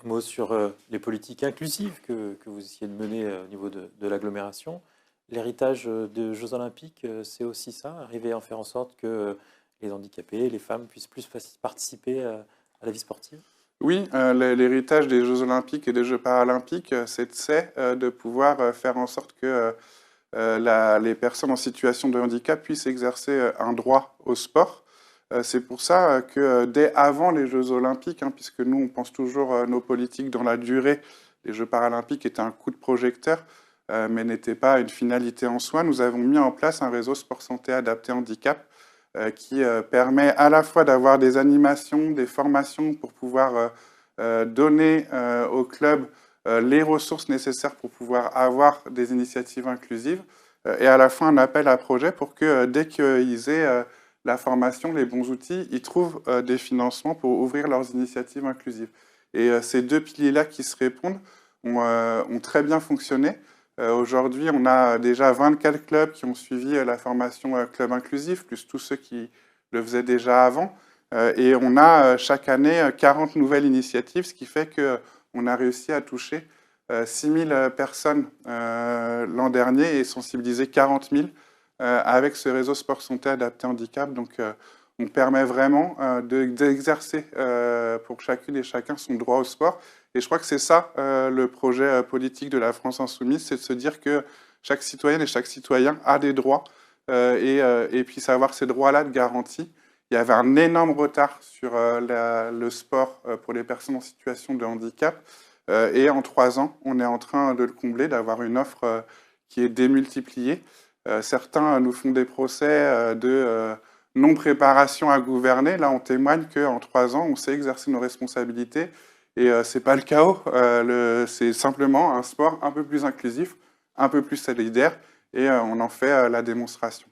mot sur les politiques inclusives que vous essayez de mener au niveau de l'agglomération. L'héritage des Jeux Olympiques, c'est aussi ça, arriver à en faire en sorte que les handicapés, les femmes puissent plus participer à la vie sportive? Oui, l'héritage des Jeux Olympiques et des Jeux Paralympiques, c'est de pouvoir faire en sorte que les personnes en situation de handicap puissent exercer un droit au sport. C'est pour ça que dès avant les Jeux Olympiques, hein, puisque nous on pense toujours nos politiques dans la durée, les Jeux Paralympiques étaient un coup de projecteur, mais n'étaient pas une finalité en soi, nous avons mis en place un réseau sport santé adapté handicap qui permet à la fois d'avoir des animations, des formations pour pouvoir donner aux clubs les ressources nécessaires pour pouvoir avoir des initiatives inclusives et à la fois un appel à projet pour que dès qu'ils aient la formation, les bons outils, ils trouvent des financements pour ouvrir leurs initiatives inclusives. Et ces deux piliers-là qui se répondent ont très bien fonctionné. Aujourd'hui, on a déjà 24 clubs qui ont suivi la formation Club Inclusif, plus tous ceux qui le faisaient déjà avant. Et on a chaque année 40 nouvelles initiatives, ce qui fait qu'on a réussi à toucher 6 000 personnes l'an dernier et sensibiliser 40 000 avec ce réseau sport santé adapté handicap. Donc, on permet vraiment d'exercer pour chacune et chacun son droit au sport. Et je crois que c'est ça le projet politique de la France Insoumise, c'est de se dire que chaque citoyenne et chaque citoyen a des droits et puisse avoir ces droits-là de garantie. Il y avait un énorme retard sur le sport pour les personnes en situation de handicap. Et en 3 ans, on est en train de le combler, d'avoir une offre qui est démultipliée. Certains nous font des procès de non-préparation à gouverner. Là, on témoigne qu'en 3 ans, on sait exercer nos responsabilités. Et ce n'est pas le chaos, c'est simplement un sport un peu plus inclusif, un peu plus solidaire, et on en fait la démonstration.